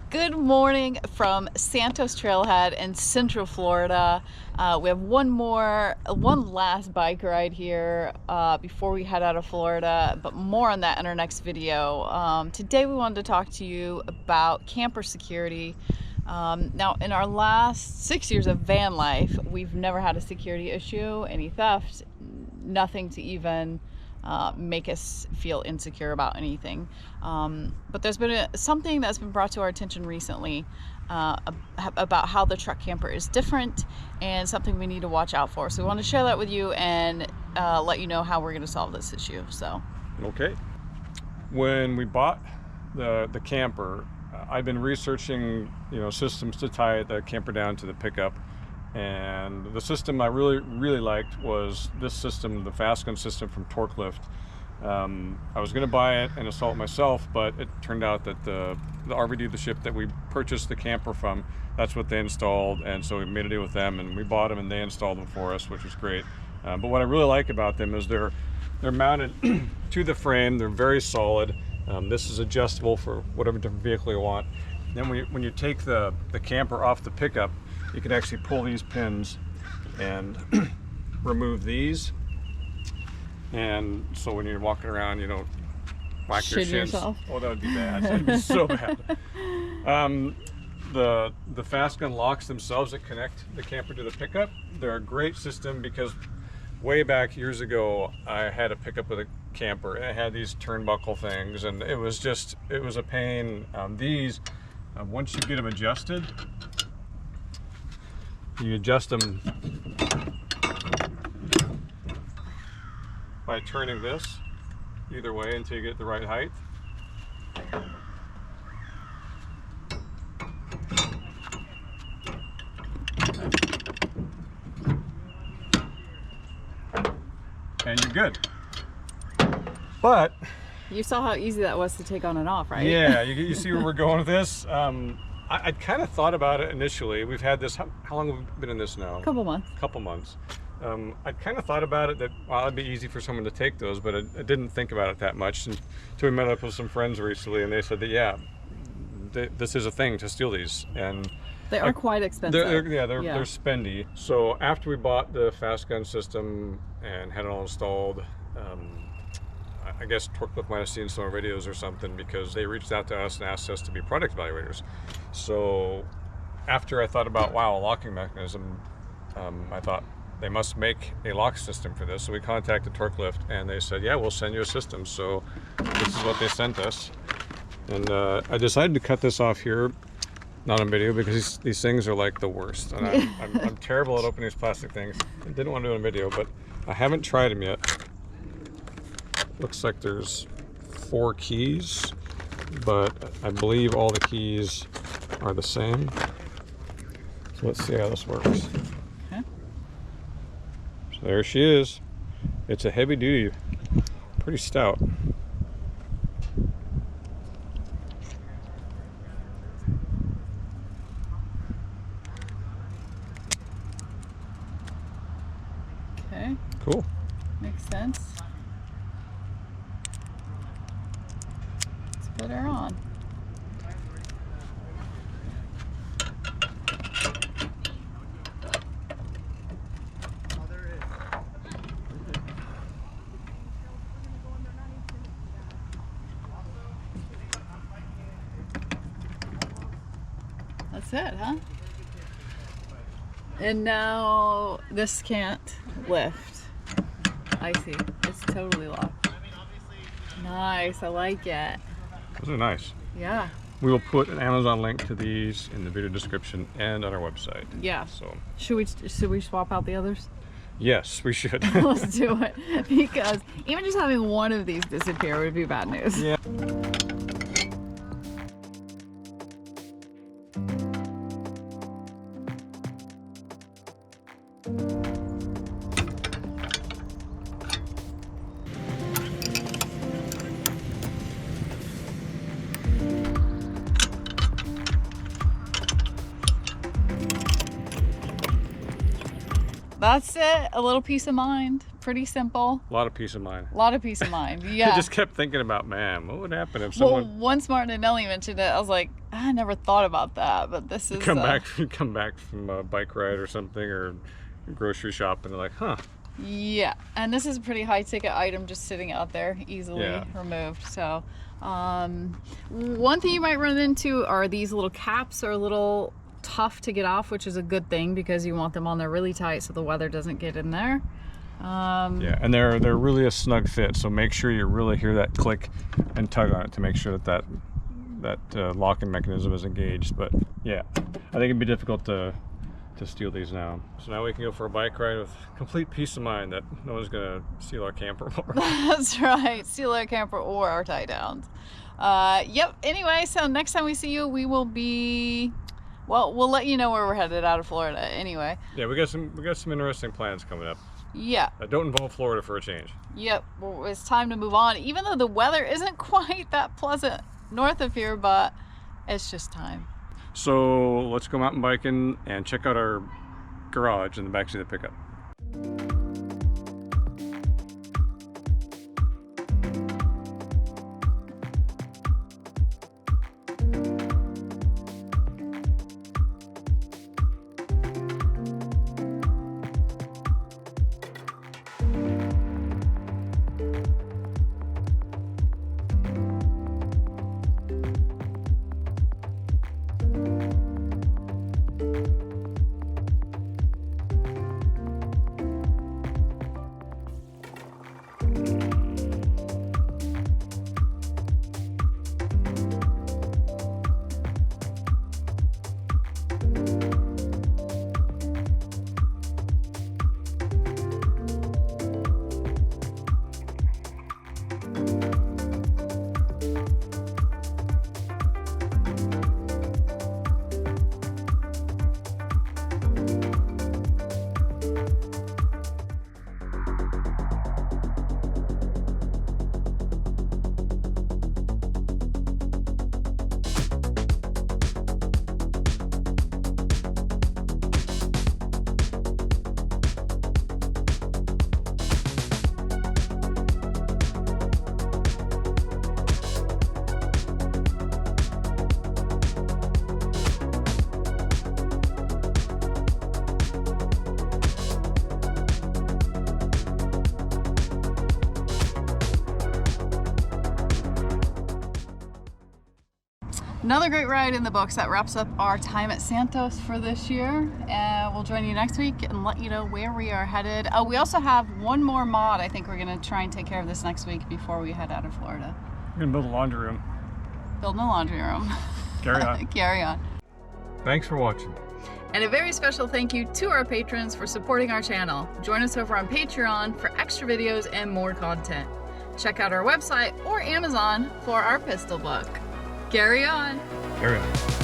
Good morning from Santos Trailhead in Central Florida. We have one last bike ride here before we head out of Florida, but more on that in our next video. Today we wanted to talk to you about camper security. Now, in our last 6 years of van life, we've never had a security issue, any theft, nothing to even make us feel insecure about anything. But there's been something that's been brought to our attention recently about how the truck camper is different and something we need to watch out for. So we want to share that with you and let you know how we're going to solve this issue. So, okay. When we bought the camper, I've been researching, systems to tie the camper down to the pickup. And the system I really liked was this system, the Fastgun system from Torquelift. I was going to buy it and install it myself, but it turned out that the RV dealership that we purchased the camper from, that's what they installed, and so we made a deal with them, and we bought them, and they installed them for us, which was great. But what I really like about them is they're mounted to the frame. They're very solid. This is adjustable for whatever different vehicle you want. Then when you take the camper off the pickup, you can actually pull these pins and remove these, and so when you're walking around, you don't whack your shins. Yourself. Oh, that would be bad. That would be so bad. The Fastgun locks themselves that connect the camper to the pickup, they're a great system because way back years ago, I had a pickup with a camper and it had these turnbuckle things, and it was a pain. These, once you get them adjusted, you adjust them by turning this either way until you get the right height. And you're good. But you saw how easy that was to take on and off, right? Yeah, you see where we're going with this. I'd kind of thought about it initially. We've had this, how long have we been in this now? Couple months. I'd kind of thought about it that, well, it'd be easy for someone to take those, but I didn't think about it that much until we met up with some friends recently, and they said that, yeah, this is a thing to steal these. And they are quite expensive. They're spendy. So after we bought the Fastgun system and had it all installed, I guess Torquelift might have seen some of our videos or something, because they reached out to us and asked us to be product evaluators. So after I thought about, wow, a locking mechanism, I thought they must make a lock system for this. So we contacted Torquelift and they said, yeah, we'll send you a system. So this is what they sent us. And I decided to cut this off here, not on video, because these things are like the worst. And I'm terrible at opening these plastic things. I didn't want to do it on video, but I haven't tried them yet. Looks like there's 4 keys, but I believe all the keys are the same. So let's see how this works. Okay. So there she is. It's a heavy duty, pretty stout. Okay. Cool. Makes sense. Put her on. That's it, huh? And now this can't lift. I see. It's totally locked. Nice. I like it. Those are nice. Yeah. We will put an Amazon link to these in the video description and on our website. Yeah. So should we swap out the others? Yes, we should. Let's do it, because even just having one of these disappear would be bad news. Yeah. That's it. A little peace of mind. pretty simple. A lot of peace of mind. A lot of peace of mind. Yeah. I just kept thinking about, man, what would happen if Well, someone once Martin and Nellie mentioned it, I was like, I never thought about that, but this is come back from a bike ride or something, or grocery shop, and they're like, huh. Yeah, and this is a pretty high ticket item just sitting out there, easily removed. So one thing you might run into are these little caps are a little tough to get off, which is a good thing because you want them on there really tight so the weather doesn't get in there. Yeah, and they're really a snug fit, so make sure you really hear that click and tug on it to make sure that locking mechanism is engaged. But yeah, I think it'd be difficult to steal these now. So now we can go for a bike ride with complete peace of mind that no one's gonna steal our camper. That's right, steal our camper or our tie downs. Yep, anyway, so next time we see you, we will be, well, we'll let you know where we're headed out of Florida anyway. Yeah, we got some interesting plans coming up. Yeah. That don't involve Florida for a change. Yep, well, it's time to move on, even though the weather isn't quite that pleasant north of here, but it's just time. So let's go mountain biking and check out our garage in the backseat of the pickup. Another great ride in the books. That wraps up our time at Santos for this year. We'll join you next week and let you know where we are headed. We also have one more mod. I think we're going to try and take care of this next week before we head out of Florida. We're going to build a laundry room. Building a laundry room. Carry on. Carry on. Thanks for watching. And a very special thank you to our patrons for supporting our channel. Join us over on Patreon for extra videos and more content. Check out our website or Amazon for our pistol book. Carry on. Carry on.